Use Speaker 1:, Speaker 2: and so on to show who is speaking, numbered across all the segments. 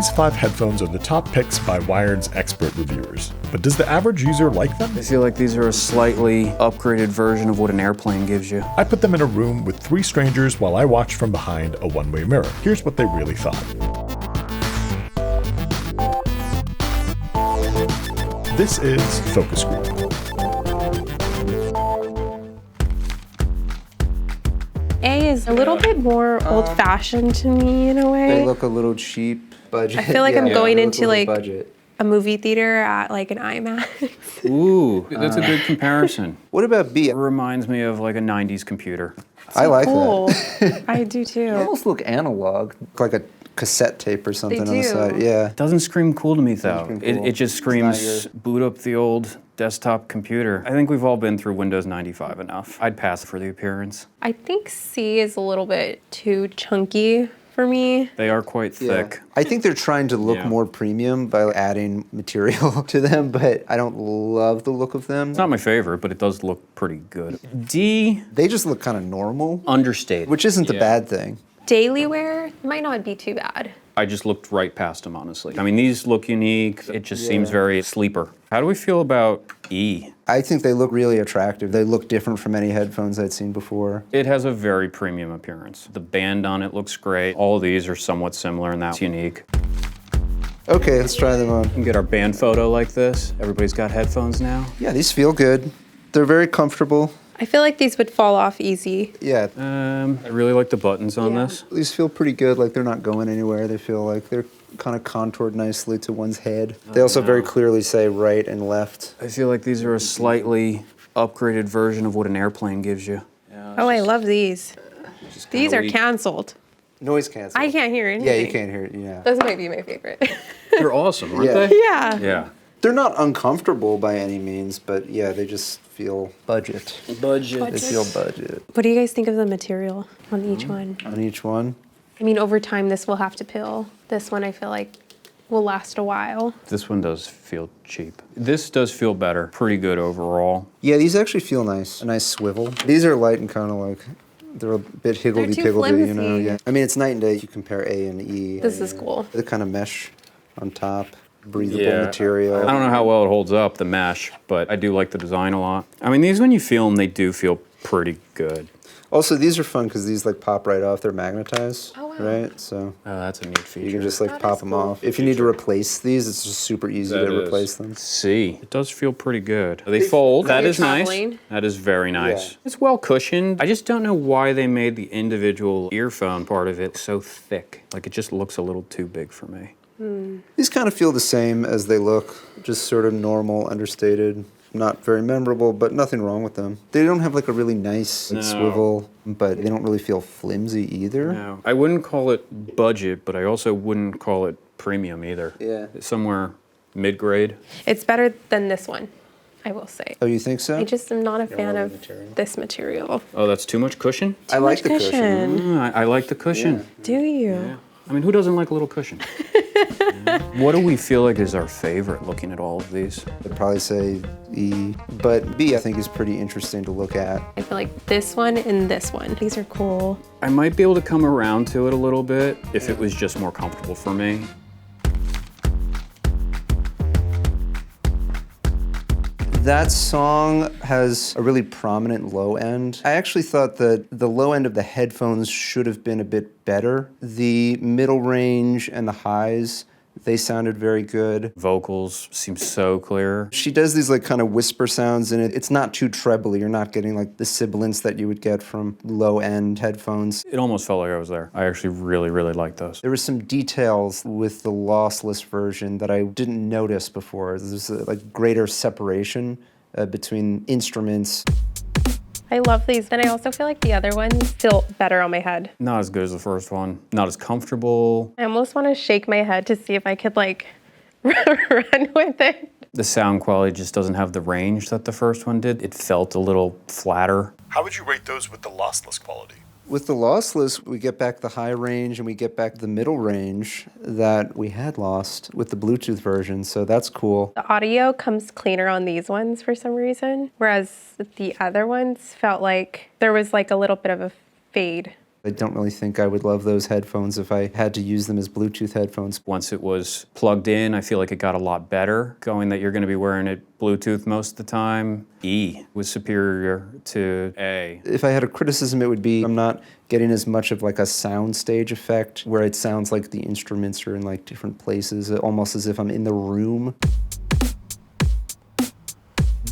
Speaker 1: These 5 headphones are the top picks by Wired's expert reviewers. But does the average user like them?
Speaker 2: I feel like these are a slightly upgraded version of what an airplane gives you.
Speaker 1: I put them in a room with 3 strangers while I watched from behind a one-way mirror. Here's what they really thought. This is Focus Group.
Speaker 3: A is a little bit more old-fashioned to me in a way.
Speaker 4: They look a little cheap. Budget.
Speaker 3: I feel like I'm going into like
Speaker 4: budget.
Speaker 3: a movie theater at like an IMAX.
Speaker 2: Ooh, that's a good comparison.
Speaker 4: What about B?
Speaker 2: It reminds me of like a 90s computer.
Speaker 4: I like
Speaker 3: Cool.
Speaker 4: that.
Speaker 3: I do
Speaker 4: They
Speaker 3: too.
Speaker 4: almost look analog, like a cassette tape or something on the
Speaker 3: do.
Speaker 4: side. Yeah.
Speaker 2: Doesn't scream cool to me though.
Speaker 4: Doesn't scream cool.
Speaker 2: It just screams boot up the old desktop computer. I think we've all been through Windows 95 enough. I'd pass for the appearance.
Speaker 3: I think C is a little bit too chunky for me.
Speaker 2: They are quite thick.
Speaker 4: I think they're trying to look
Speaker 2: Yeah.
Speaker 4: more premium by adding material to them, but I don't love the look of them.
Speaker 2: It's not my favorite, but it does look pretty good. D,
Speaker 4: They just look kind of normal,
Speaker 2: understated.
Speaker 4: which isn't a
Speaker 2: Yeah.
Speaker 4: bad thing.
Speaker 3: Daily wear might not be too bad.
Speaker 2: I just looked right past them, honestly. I mean, these look unique. It just seems very sleeper. How do we feel about E?
Speaker 4: I think they look really attractive. They look different from any headphones I'd seen before.
Speaker 2: It has a very premium appearance. The band on it looks great. All of these are somewhat similar, and that's unique.
Speaker 4: Okay, let's try them on.
Speaker 2: We can get our band photo like this. Everybody's got headphones now.
Speaker 4: Yeah, these feel good. They're very comfortable.
Speaker 3: I feel like these would fall off easy.
Speaker 4: Yeah,
Speaker 2: I really like the buttons on
Speaker 3: Yeah.
Speaker 2: this.
Speaker 4: these feel pretty good. Like they're not going anywhere. They feel like they're kind of contoured nicely to one's head. They also very clearly say right and left.
Speaker 2: I feel like these are a slightly upgraded version of what an airplane gives you.
Speaker 3: Oh, I love these. These are
Speaker 2: weak.
Speaker 3: canceled.
Speaker 4: Noise cancel.
Speaker 3: I can't hear anything.
Speaker 4: Yeah, you can't hear it. Yeah.
Speaker 3: Those might be my favorite.
Speaker 2: They're awesome, aren't
Speaker 4: Yeah.
Speaker 2: they?
Speaker 3: Yeah.
Speaker 2: Yeah.
Speaker 4: They're not uncomfortable by any means, but yeah, they just feel budget.
Speaker 2: Budget.
Speaker 4: They feel budget
Speaker 3: What do you guys think of the material on each one?
Speaker 4: on each one.
Speaker 3: I mean, over time, this will have to pill. This one, I feel like, will last a while.
Speaker 2: This one does feel cheap. This does feel better. Pretty good overall.
Speaker 4: Yeah, these actually feel nice. A nice swivel. These are light and kind of like, they're a bit
Speaker 3: too
Speaker 4: higgledy-piggledy, you know?
Speaker 3: flimsy.
Speaker 4: Yeah. I mean, it's night and day. You compare A and E.
Speaker 3: This is cool.
Speaker 4: The kind of mesh on top, breathable material.
Speaker 2: I don't know how well it holds up, the mesh, but I do like the design a lot. I mean, these, when you feel them, they do feel pretty good.
Speaker 4: Also, these are fun because these like pop right off. They're magnetized,
Speaker 3: Oh, wow.
Speaker 4: right? So
Speaker 2: Oh, that's a neat feature.
Speaker 4: you can just like
Speaker 3: That
Speaker 4: pop
Speaker 3: is
Speaker 4: them
Speaker 3: cool.
Speaker 4: off. If you need to replace these, it's just super easy
Speaker 2: That
Speaker 4: to
Speaker 2: is.
Speaker 4: replace them.
Speaker 2: See, it does feel pretty good. They fold. That
Speaker 3: you're
Speaker 2: is nice.
Speaker 3: traveling.
Speaker 2: That is very nice.
Speaker 4: Yeah.
Speaker 2: It's well cushioned. I just don't know why they made the individual earphone part of it so thick. Like it just looks a little too big for me.
Speaker 4: These kind of feel the same as they look, just sort of normal, understated. Not very memorable, but nothing wrong with them. They don't have like a really nice
Speaker 2: No.
Speaker 4: swivel, but they don't really feel flimsy either.
Speaker 2: No, I wouldn't call it budget, but I also wouldn't call it premium either.
Speaker 4: Yeah.
Speaker 2: It's somewhere mid-grade.
Speaker 3: It's better than this one, I will say.
Speaker 4: Oh, you think so?
Speaker 3: I just am not a fan
Speaker 4: love
Speaker 3: of
Speaker 4: the material?
Speaker 3: this material.
Speaker 2: Oh, that's too much cushion?
Speaker 4: I like
Speaker 3: much
Speaker 4: the cushion.
Speaker 3: cushion.
Speaker 2: I like the cushion.
Speaker 3: Do you?
Speaker 2: Yeah. I mean, who doesn't like a little cushion? Yeah. What do we feel like is our favorite looking at all of these?
Speaker 4: I'd probably say E, but B I think is pretty interesting to look at.
Speaker 3: I feel like this one and this one. These are cool.
Speaker 2: I might be able to come around to it a little bit if it was just more comfortable for me.
Speaker 4: That song has a really prominent low end. I actually thought that the low end of the headphones should have been a bit better. The middle range and the highs, they sounded very good.
Speaker 2: Vocals seem so clear.
Speaker 4: She does these like kind of whisper sounds in it. It's not too trebly. You're not getting like the sibilance that you would get from low end headphones.
Speaker 2: It almost felt like I was there. I actually really, really like those.
Speaker 4: There were some details with the lossless version that I didn't notice before. There's a like greater separation between instruments.
Speaker 3: I love these. And I also feel like the other ones feel better on my head.
Speaker 2: Not as good as the first one. Not as comfortable.
Speaker 3: I almost want to shake my head to see if I could like run with it.
Speaker 2: The sound quality just doesn't have the range that the first one did. It felt a little flatter.
Speaker 1: How would you rate those with the lossless quality?
Speaker 4: With the lossless, we get back the high range and we get back the middle range that we had lost with the Bluetooth version, so that's cool.
Speaker 3: The audio comes cleaner on these ones for some reason, whereas the other ones felt like there was like a little bit of a fade
Speaker 4: I don't really think I would love those headphones if I had to use them as Bluetooth headphones.
Speaker 2: Once it was plugged in, I feel like it got a lot better. Going that you're going to be wearing it Bluetooth most of the time, E was superior to A.
Speaker 4: If I had a criticism, it would be I'm not getting as much of like a soundstage effect where it sounds like the instruments are in like different places, almost as if I'm in the room.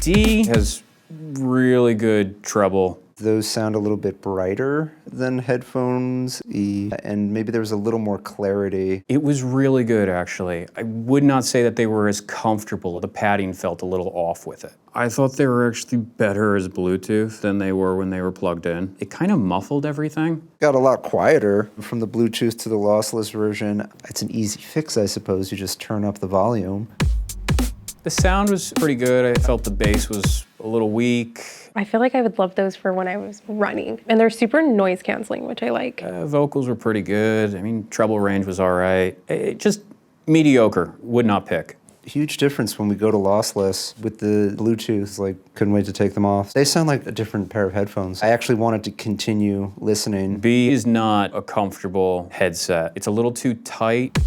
Speaker 2: D has really good treble.
Speaker 4: Those sound a little bit brighter than headphones E, and maybe there was a little more clarity.
Speaker 2: It was really good, actually. I would not say that they were as comfortable. The padding felt a little off with it. I thought they were actually better as Bluetooth than they were when they were plugged in. It kind of muffled everything.
Speaker 4: Got a lot quieter from the Bluetooth to the lossless version. It's an easy fix, I suppose. You just turn up the volume.
Speaker 2: The sound was pretty good. I felt the bass was a little weak.
Speaker 3: I feel like I would love those for when I was running. And they're super noise canceling, which I like.
Speaker 2: Vocals were pretty good. I mean, treble range was all right. Just mediocre. Would not pick.
Speaker 4: Huge difference when we go to lossless with the Bluetooth. Like, couldn't wait to take them off. They sound like a different pair of headphones. I actually wanted to continue listening.
Speaker 2: B is not a comfortable headset. It's a little too tight.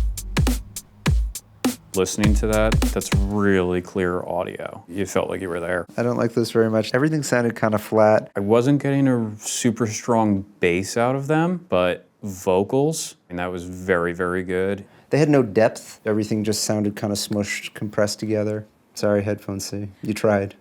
Speaker 2: Listening to that, that's really clear audio. You felt like you were there.
Speaker 4: I don't like this very much. Everything sounded kind of flat.
Speaker 2: I wasn't getting a super strong bass out of them, but vocals, and that was very, very good.
Speaker 4: They had no depth. Everything just sounded kind of smushed, compressed together. Sorry, Headphone C. You tried.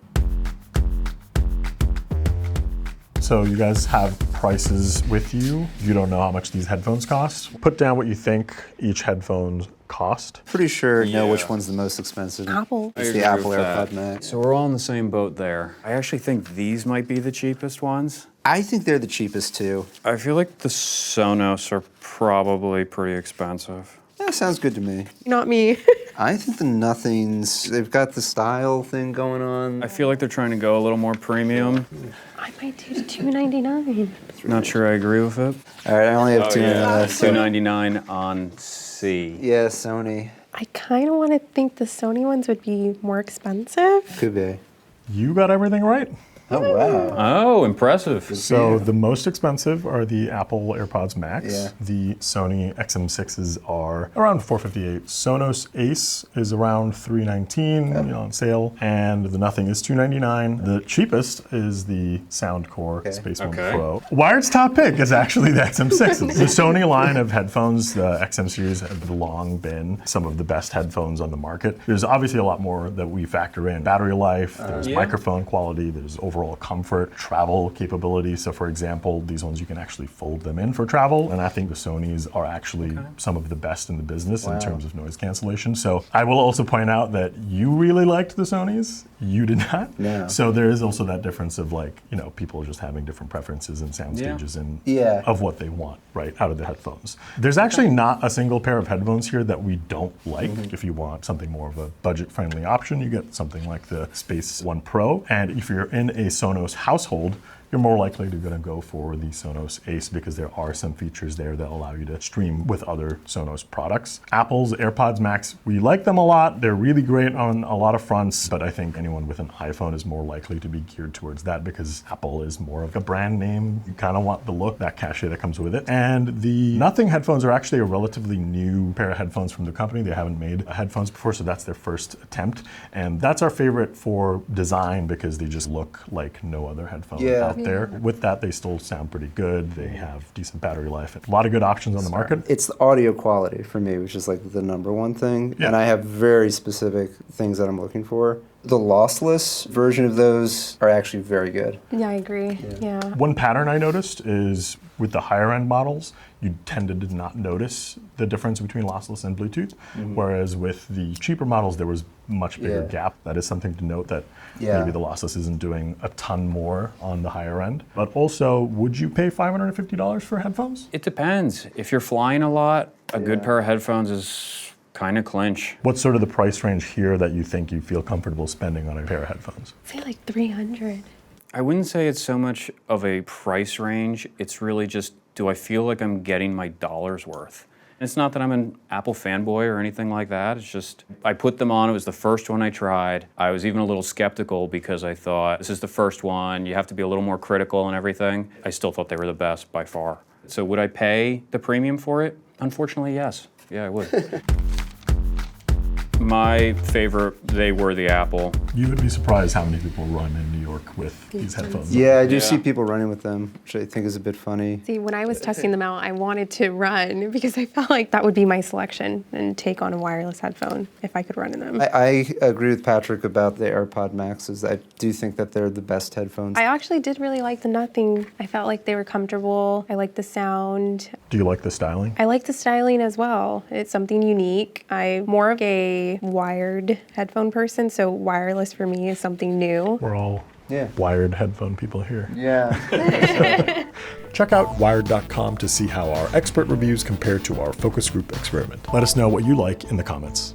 Speaker 1: So you guys have prices with you. You don't know how much these headphones cost. Put down what you think each headphone cost.
Speaker 4: Pretty sure know which one's the most expensive.
Speaker 3: Apple.
Speaker 4: It's the Apple AirPods Max.
Speaker 2: So we're all in the same boat there. I actually think these might be the cheapest ones.
Speaker 4: I think they're the cheapest too.
Speaker 2: I feel like the Sonos are probably pretty expensive.
Speaker 4: Yeah, sounds good to me.
Speaker 3: Not me.
Speaker 4: I think the Nothings, they've got the style thing going on.
Speaker 2: I feel like they're trying to go a little more premium.
Speaker 3: I might do the $299.
Speaker 2: Not sure I agree with it.
Speaker 4: All right, I only have two left. so-
Speaker 2: $299 on C.
Speaker 4: Yeah, Sony.
Speaker 3: I kind of want to think the Sony ones would be more expensive.
Speaker 4: Could be.
Speaker 1: You got everything right.
Speaker 4: Oh, wow.
Speaker 2: Oh, impressive.
Speaker 1: So the most expensive are the Apple AirPods Max.
Speaker 4: Yeah.
Speaker 1: The Sony XM6s are around $458. Sonos Ace is around $319 on sale, and the Nothing is $299. The cheapest is the Soundcore Space One
Speaker 2: Okay.
Speaker 1: Pro. Wired's top pick is actually the XM6s. The Sony line of headphones, the XM series, have long been some of the best headphones on the market. There's obviously a lot more that we factor in. Battery life, there's microphone quality, there's overall comfort, travel capability. So for example, these ones you can actually fold them in for travel. And I think the Sonys are actually some of the best in the business in terms of noise cancellation. So I will also point out that you really liked the Sonys. You did not.
Speaker 4: No.
Speaker 1: So there is also that difference of like, you know, people just having different preferences and sound stages and of what they want, right, out of the headphones. There's actually not a single pair of headphones here that we don't like. If you want something more of a budget-friendly option, you get something like the Space One Pro. And if you're in a Sonos household, you're more likely to go for the Sonos Ace because there are some features there that allow you to stream with other Sonos products. Apple's AirPods Max, we like them a lot. They're really great on a lot of fronts, but I think anyone with an iPhone is more likely to be geared towards that because Apple is more of a brand name. You kind of want the look, that cachet that comes with it. And the Nothing headphones are actually a relatively new pair of headphones from the company. They haven't made headphones before, so that's their first attempt. And that's our favorite for design because they just look like no other headphone out there. With that, they still sound pretty good. They have decent battery life. A lot of good options on the market.
Speaker 4: It's the audio quality for me, which is like the number one thing.
Speaker 1: Yeah.
Speaker 4: And I have very specific things that I'm looking for. The lossless version of those are actually very good.
Speaker 3: Yeah, I agree. Yeah.
Speaker 1: One pattern I noticed is with the higher end models, you tended to not notice the difference between lossless and Bluetooth. Whereas with the cheaper models, there was much bigger gap. That is something to note that maybe the lossless isn't doing a ton more on the higher end. But also, would you pay $550 for headphones?
Speaker 2: It depends. If you're flying a lot, a good pair of headphones is kind of clinch.
Speaker 1: What's sort of the price range here that you think you feel comfortable spending on a pair of headphones?
Speaker 3: I feel like 300.
Speaker 2: I wouldn't say it's so much of a price range. It's really just, do I feel like I'm getting my dollar's worth? And it's not that I'm an Apple fanboy or anything like that. It's just, I put them on. It was the first one I tried. I was even a little skeptical because I thought, this is the first one. You have to be a little more critical and everything. I still thought they were the best by far. So would I pay the premium for it? Unfortunately, yes. Yeah, I would. My favorite, they were the Apple.
Speaker 1: You would be surprised how many people run in New York with these headphones.
Speaker 4: Yeah, I do see people running with them, which I think is a bit funny.
Speaker 3: See, when I was testing them out, I wanted to run because I felt like that would be my selection and take on a wireless headphone if I could run in them.
Speaker 4: I agree with Patrick about the AirPod Maxes. I do think that they're the best headphones.
Speaker 3: I actually did really like the Nothing. I felt like they were comfortable. I liked the sound.
Speaker 1: Do you like the styling?
Speaker 3: I like the styling as well. It's something unique. I'm more of a wired headphone person, so wireless for me is something new.
Speaker 1: We're all wired headphone people here.
Speaker 4: Yeah.
Speaker 1: Check out wired.com to see how our expert reviews compare to our focus group experiment. Let us know what you like in the comments.